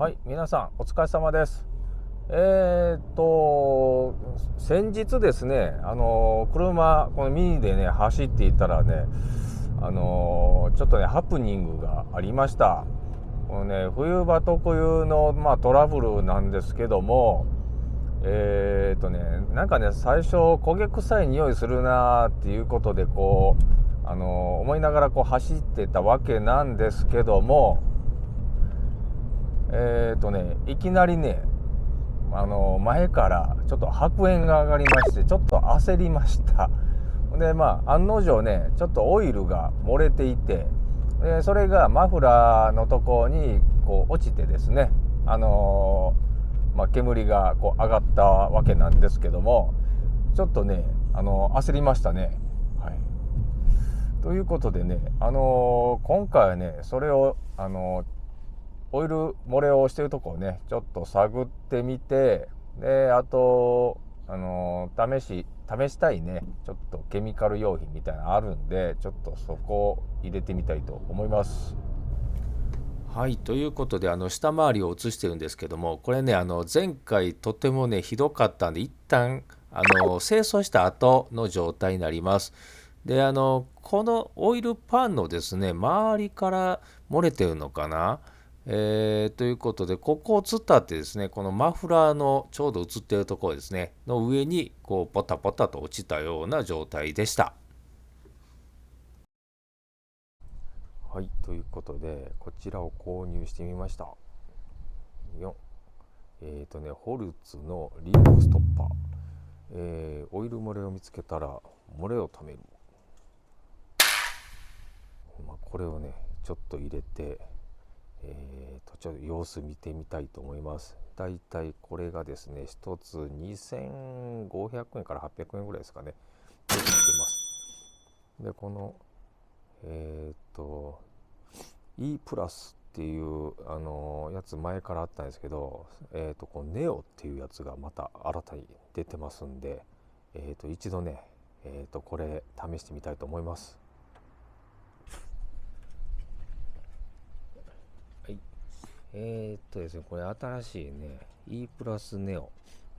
はい、皆さんお疲れ様です。先日ですね、車、このミニでね、走っていたらね、ちょっとね、ハプニングがありました。このね、冬場特有の、トラブルなんですけども、なんかね、最初、焦げ臭い匂いするなっていうことで、思いながら走ってたわけなんですけども、いきなりね、前からちょっと白煙が上がりまして、ちょっと焦りました。で、案の定ね、ちょっとオイルが漏れていて、それがマフラーのところに落ちてですね、煙が上がったわけなんですけども、ちょっとね、焦りましたね。はい。ということでね、今回はね、それを、オイル漏れをしているところをね、ちょっと探ってみて、で、あと、試したいね、ちょっとケミカル用品みたいなのあるんで、ちょっとそこを入れてみたいと思います。はい、ということで、下回りを映してるんですけども、これね、前回とてもね、ひどかったんで、一旦、清掃した後の状態になります。で、このオイルパンのですね、周りから漏れてるのかな。ということで、ここを伝ってですね、このマフラーのちょうど映ってるところですね、の上に、ポタポタと落ちたような状態でした。はい、ということで、こちらを購入してみました。よホルツのリークストッパー、オイル漏れを見つけたら漏れを止める、これをねちょっと入れて、ちょっと様子見てみたいと思います。だいたいこれがですね1つ2500円から800円ぐらいですかね、で売ってます。でこのE プラスっていうやつ前からあったんですけど、このネオっていうやつがまた新たに出てますんで、一度ね、これ試してみたいと思います。はい。ですね、これ新しいね E プラスネオ、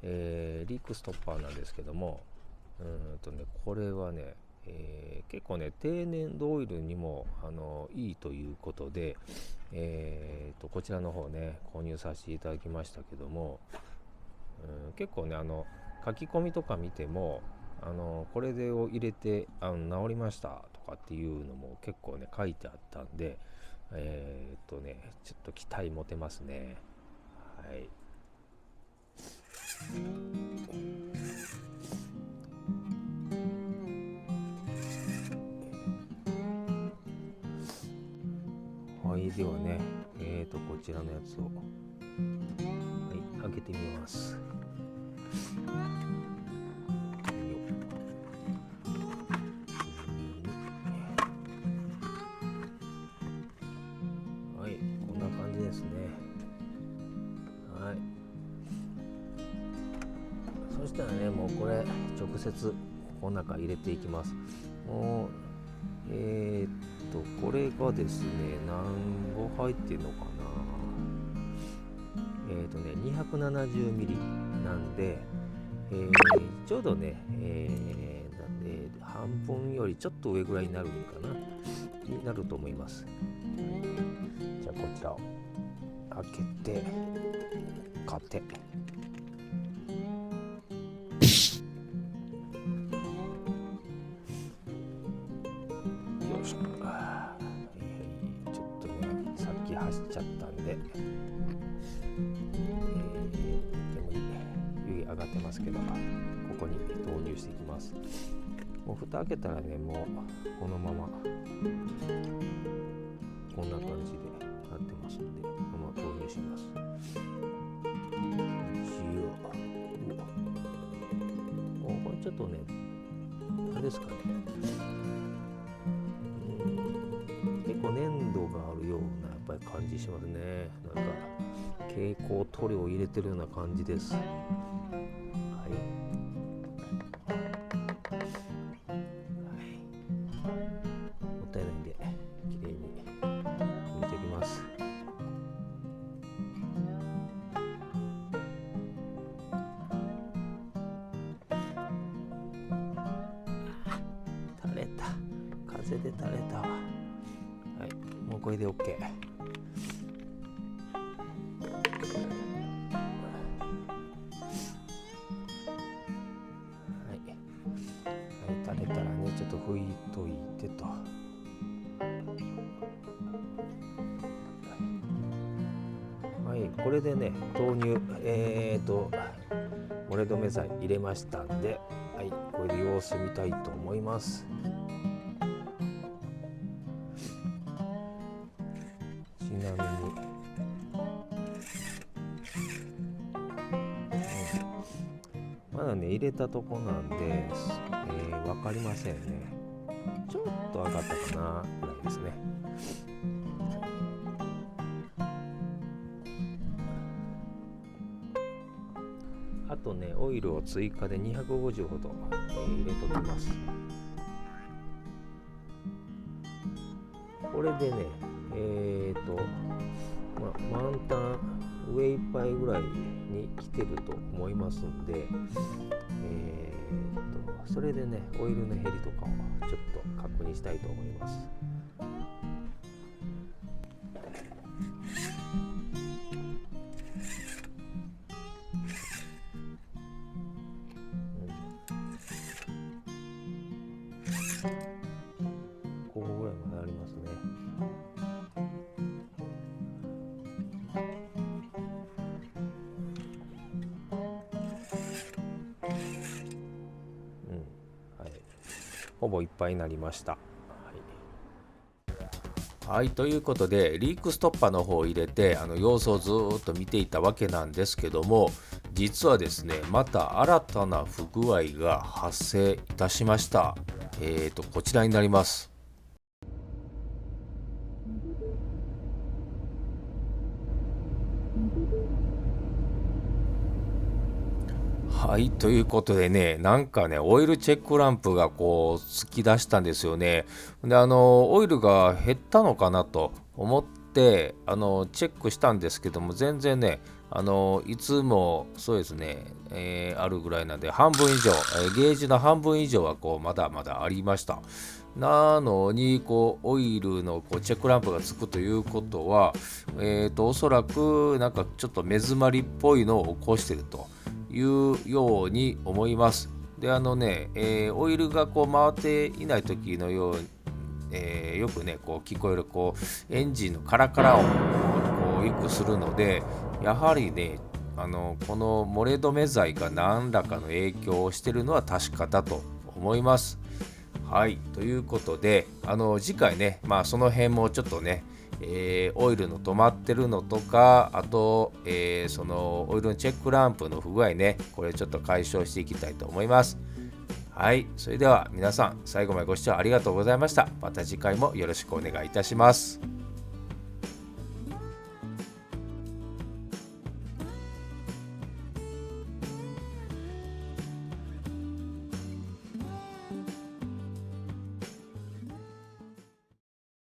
リークストッパーなんですけども、これはね、結構ね低粘土オイルにもいいということで、こちらの方ね購入させていただきましたけども、結構ね書き込みとか見てもこれでを入れて治りましたとかっていうのも結構ね書いてあったんで、ちょっと期待持てますね。はい。はい、ではね、こちらのやつを、はい、開けてみます。はい、こんな感じですね。はい。そしたらね、もうこれ直接この中入れていきます。もうこれがですね、何個入ってるのかな。270ミリなんで、ちょうどね、なんで半分よりちょっと上ぐらいになるのかな、になると思います。じゃあこちらを開けて、買って。ちょっとねさっき走っちゃったんで、湯気上がってますけど、ここに投入していきます。もう蓋開けたらね、もうこのままこんな感じでなってますんで、このまま投入します。これちょっとねあれですかね、結構粘土があるようなやっぱり感じしますね。なんか蛍光塗料を入れてるような感じです。はい。もったいないんできれいに抜いておきます。た。風で垂れたわ。はい、もうこれで OK。はい、垂れたらね、ちょっと拭いといてと。はい、これでね、豆乳、漏れ止め剤入れましたんで、はい、これで様子見たいと思います。ちなみに、まだね入れたとこなんで、分かりませんね。ちょっと上がったかなぐらいですね。あとね、オイルを追加で250ほど、入れときます。これでね、満タン上いっぱいぐらいに来てると思いますんで、それでね、オイルの減りとかをちょっと確認したいと思います。ここぐらいまでありますね。はい、ほぼいっぱいになりました。はい、ということでリークストッパーの方を入れて様子をずっと見ていたわけなんですけども、実はですね、また新たな不具合が発生いたしました。こちらになります。はい、ということでね、なんかね、オイルチェックランプがこう突き出したんですよね。で、オイルが減ったのかなと思って、チェックしたんですけども、全然ね、いつもそうですね、あるぐらいなんで、半分以上、ゲージの半分以上はこうまだまだありました。なのに、こうオイルのこうチェックランプがつくということは、おそらくなんかちょっと目詰まりっぽいのを起こしているというように思います。で、オイルがこう回っていない時のように、よくねこう聞こえるこうエンジンのカラカラ音をこうよくするので、やはりねこの漏れ止め剤が何らかの影響をしているのは確かだと思います。はい、ということで次回ね、その辺もちょっとね、オイルの止まってるのとか、あと、そのオイルのチェックランプの不具合ね、これちょっと解消していきたいと思います。はい、それでは皆さん最後までご視聴ありがとうございました。また次回もよろしくお願いいたします。